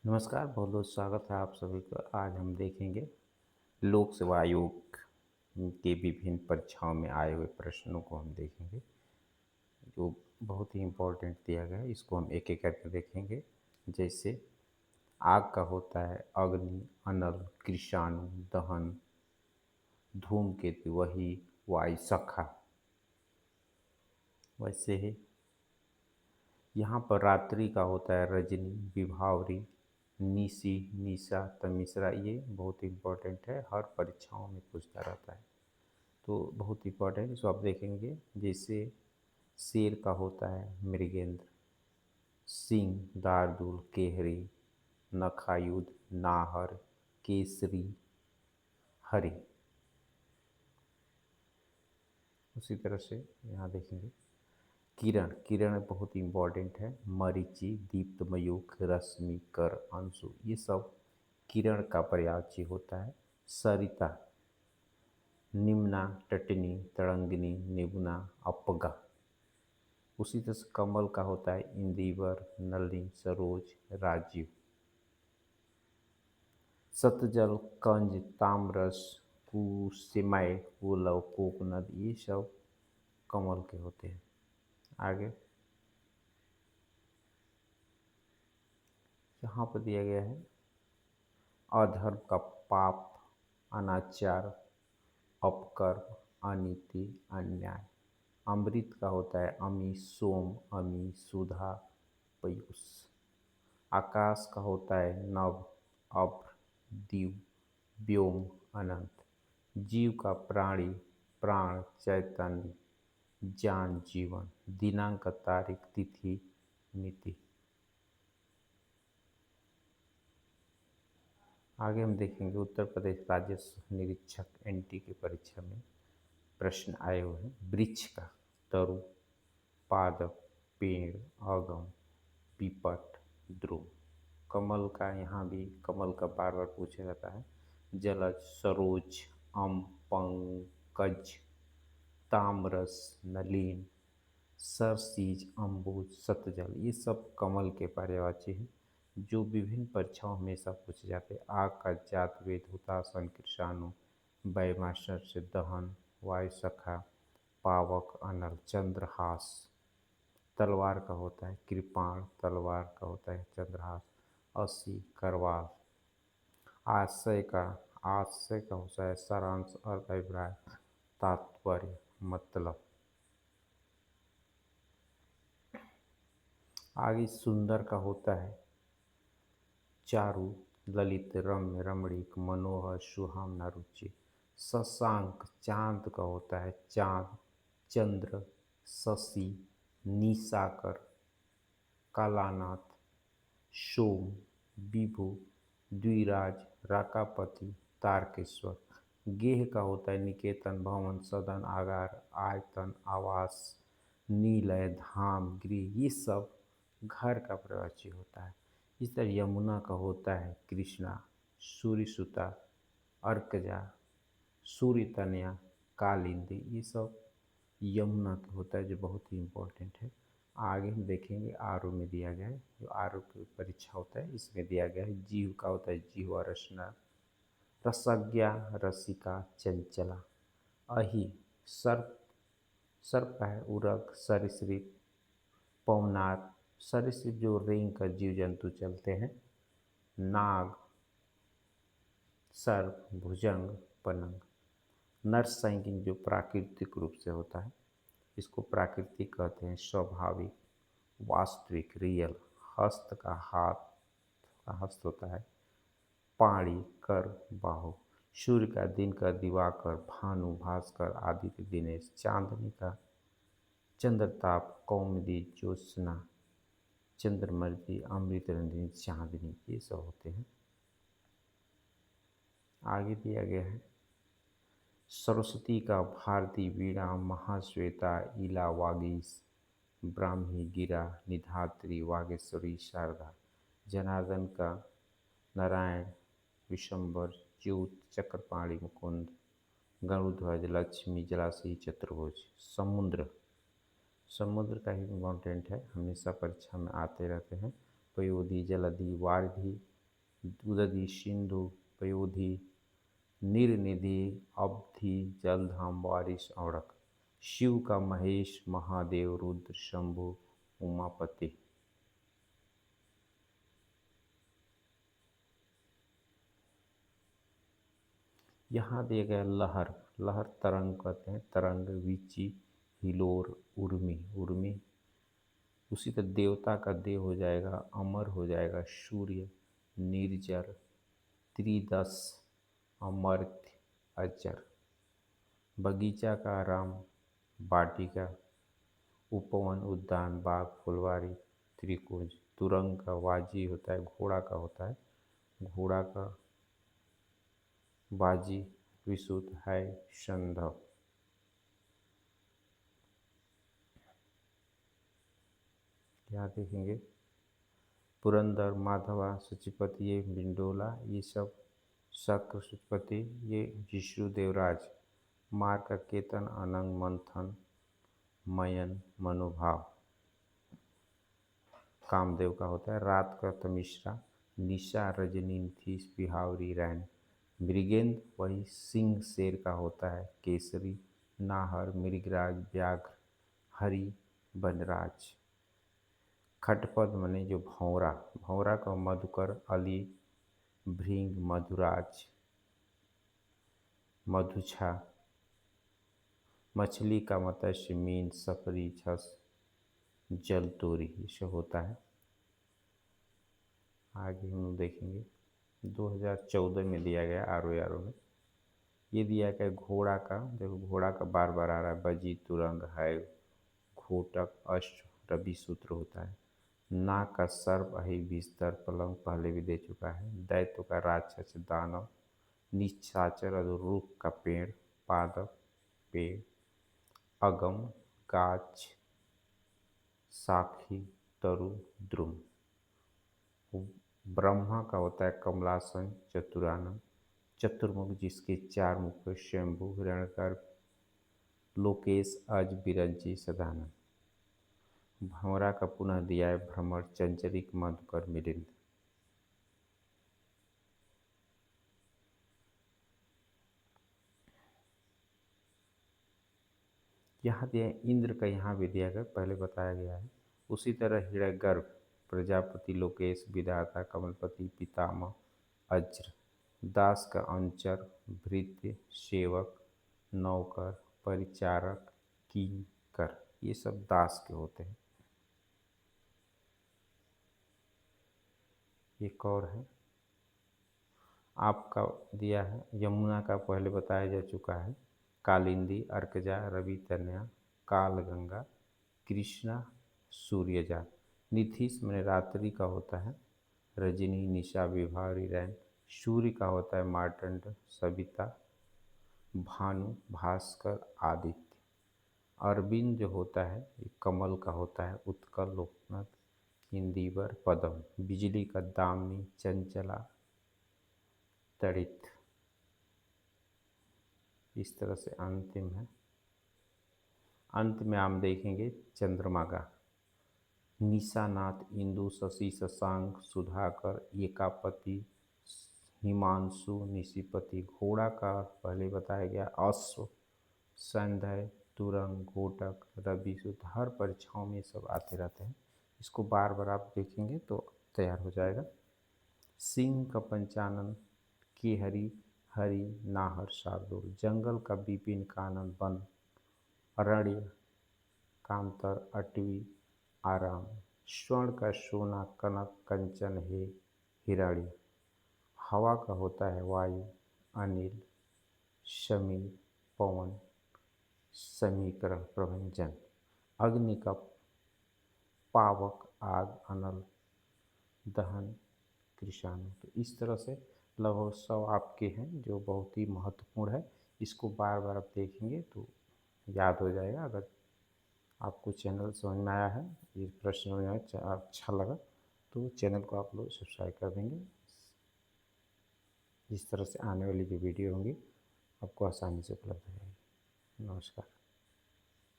नमस्कार, बहुत बहुत स्वागत है आप सभी का। आज हम देखेंगे लोक सेवा आयोग के विभिन्न परीक्षाओं में आए हुए प्रश्नों को हम देखेंगे, जो बहुत ही इम्पोर्टेंट दिया गया है। इसको हम एक एक करके देखेंगे। जैसे आग का होता है अग्नि, अनल, कृषाणु, दहन, धूमकेतु, वही, वायु, सखा। वैसे ही यहाँ पर रात्रि का होता है रजनी, विभावरी, निशी, निशा, तमिश्रा। ये बहुत इम्पोर्टेंट है, हर परीक्षाओं में पूछता रहता है, तो बहुत इम्पोर्टेंट। इसको आप देखेंगे। जैसे शेर का होता है मृगेंद्र, सिंह, दारदूल, केहरी, नखायुध, नाहर, केसरी, हरि। उसी तरह से यहाँ देखेंगे किरण। किरण बहुत इम्पोर्टेंट है। मरीचि, दीप्त, मयूख, रश्मि, कर, अंशु। ये सब किरण का पर्यायवाची होता है। सरिता, निम्ना, तटिनी, तरंगिनी, निम्ना, अपगा। उसी तरह से कमल का होता है इंदिवर, नलिनी, सरोज, राजीव। सतजल, कंज, ताम्रस, कुसुमय, कुलव, कोकनद। ये सब कमल के होते हैं। आगे यहाँ पर दिया गया है अधर्म का पाप, अनाचार, अपकर्म, अनीति, अन्याय। अमृत का होता है अमी, सोम, अमी, सुधा, पयूष। आकाश का होता है नभ, अभ्र, दिव, व्योम, अनंत। जीव का प्राणी, प्राण, चैतन्य, ज्ञान, जीवन। दिनांक, तारीख, तिथि, मिति। आगे हम देखेंगे उत्तर प्रदेश राजस्व निरीक्षक एनटी की परीक्षा में प्रश्न आए हुए हैं। वृक्ष का तरु, पादप, पेड़, अगम, पीपट, ध्रुव। कमल का यहाँ भी कमल का बार बार पूछा जाता है। जलज, सरोज, अम, पंकज, ताम्रस, नलीन, सरसीज, अम्बुज, सतजल। ये सब कमल के पर्यायवाची हैं, जो विभिन्न परीक्षाओं में हमेशा पूछे जाते हैं। आग का जात वेद, हुतासन, कृषाणु, वैमाशर से दहन, वायु सखा, पावक, अनल, चंद्रहास। तलवार का होता है कृपाण, तलवार का होता है चंद्रहास, असी, करवाल। आशय का होता है सारांश, अर्थ, अभिप्राय, तात्पर्य, मतलब। आगे सुंदर का होता है चारु, ललित, रम्य, रमणीक, मनोहर, सुहावना, रुचि। शशांक चांद का होता है चांद, चंद्र, शशि, निशाकर, कालानाथ, सोम, विभु, द्विराज, राकापति, तारकेश्वर। गेह का होता है निकेतन, भवन, सदन, आगार, आयतन, आवास, निलय, धाम, गृह। ये सब घर का प्रवाची होता है। इस तरह यमुना का होता है कृष्णा, सूर्यसुता, अर्कजा, सूर्यतनया, कालिंदी। ये सब यमुना का होता है, जो बहुत ही इम्पोर्टेंट है। आगे हम देखेंगे आरओ में दिया गया है, जो आरओ की परीक्षा होता है इसमें दिया गया है। जीव का होता है जीवा, रसना, रसज्ञा, रसिका, चंचला। अहि, सर्प, सर्प का है उरग, सरीसृप, पवनार। सरीसृप जो रेंग का जीव जंतु चलते हैं। नाग, सर्प, भुजंग, पलंग। नरसैंकिक जो प्राकृतिक रूप से होता है, इसको प्राकृतिक कहते हैं, स्वाभाविक, वास्तविक, रियल। हस्त का हाथ का हस्त होता है। पाणी, कर, बाहु। सूर्य का दिन का दिवाकर, भानु, भास्कर, आदित्य, दिनेश। चांदनी का चंद्रताप, कौमुदी, ज्योत्सना, चंद्रमर्ति, अमृत रंजनी, चांदनी। ये सब होते हैं। आगे दिया गया है सरस्वती का भारती, वीणा, महाश्वेता, इला, वागीश, ब्राह्मी, गिरा, निधात्री, वागेश्वरी, शारदा। जनार्दन का नारायण, विशंबर, च्यूत, चक्रपाणी, मुकुंद, गरुध्वज, लक्ष्मी, जलाशयी, चतुर्भुज। समुद्र, समुद्र का ही इम्पोर्टेंट है, हमेशा परीक्षा में आते रहते हैं। पयोधी, जलधि, वारधि, उदधि सिंधु पयोधि निर्निधि अवधि जलधाम वारिस औढ़क। शिव का महेश महादेव रुद्र शंभु उमापति। यहाँ दिया गया लहर, लहर तरंग कहते हैं, तरंग वीची हिलोर उर्मी, उर्मी उसी तरह देवता का देव हो जाएगा, अमर हो जाएगा सूर्य, निर्जर त्रिदश अमर्त्य अजर। बगीचा का राम, वाटिका उपवन उद्यान बाग फुलवारी त्रिकुंज। तुरंग का वाजी होता है, घोड़ा का होता है, घोड़ा का बाजी विशुद्ध है संधव। क्या देखेंगे, पुरंदर माधवा सचिपति ये बिंडोला, ये सब शक्र सचिपति ये जिष्णु देवराज। मार का केतन अनंग मंथन मयन मनोभाव कामदेव का होता है। रात का तमिश्रा निशा रजनी थी बिहावरी रैन। मृगेंद्र वही सिंह शेर का होता है। केसरी नाहर मृगराज व्याघ्र हरि वनराज। खटपद मने जो भौरा, भौरा का मधुकर अली भृंग मधुराज। मधुछा मछली का मत्स्य मीन सफरी छस जलतोरी, ये होता है। आगे हम देखेंगे 2014 में दिया गया आर में, ये दिया गया घोड़ा का। देखो घोड़ा का बार बार आ रहा है, बजी तुरंग है घोटक अष्ट रवि सूत्र होता है। नाग का सर्प अहि बिस्तर पलंग पहले भी दे चुका है। दैत्य का राक्षस दानव निशाचर रुख का पेड़ पादप पेड़। अगम गाछ साखी तरु द्रुम। ब्रह्मा का होता है कमलासन चतुरानन चतुर्मुख जिसके चार मुख शंभु हिरण्यकर लोकेश अज बिरंची सदानंद। भंवरा का पुनः दिया है भ्रमर चंचरिक मधुकर मिलिंद। यहाँ दिया इंद्र का, यहाँ भी दिया गया, पहले बताया गया है। उसी तरह हिरण्यगर्भ प्रजापति लोकेश विधाता कमलपति पितामह अज्र। दास का अंचर भृत्य सेवक नौकर परिचारक किंकर, ये सब दास के होते हैं। एक और है आपका दिया है, यमुना का पहले बताया जा चुका है। कालिंदी अर्कजा रवि तनया कालगंगा कृष्णा सूर्यजा। निथिश मैंने रात्रि का होता है। रजनी निशा विभावरी रैन। सूर्य का होता है मार्तंड सविता भानु भास्कर आदित्य। अरविंद जो होता है ये कमल का होता है। उत्कल लोकनाथ इंदिवर पदम। बिजली का दामिनी चंचला तड़ित। इस तरह से अंतिम है। अंत में हम देखेंगे चंद्रमा का। निशानाथ इंदु शशि शशांक सुधाकर एकापति हिमांशु निशिपति। घोड़ा का पहले बताया गया अश्व संध्य तुरंग घोटक रवि सुध। हर परीक्षाओं में सब आते रहते हैं, इसको बार बार आप देखेंगे तो तैयार हो जाएगा। सिंह का पंचानन की हरि हरि नाहर शार्दुल। जंगल का विपिन कानन वन अरण्य कांतर अटवी आराम। स्वर्ण का सोना कनक कंचन है हिरण्य। हवा का होता है वायु अनिल समीर पवन समीकरण प्रभंजन। अग्नि का पावक आग अनल दहन कृषाणु। तो इस तरह से लगभग 100 आपके हैं जो बहुत ही महत्वपूर्ण है। इसको बार बार आप देखेंगे तो याद हो जाएगा। अगर आपको चैनल समझ में आया है, ये प्रश्न समझ में आया, अच्छा लगा तो चैनल को आप लोग सब्सक्राइब कर देंगे। इस तरह से आने वाली जो वीडियो होंगी आपको आसानी से उपलब्ध हो जाएगी। नमस्कार।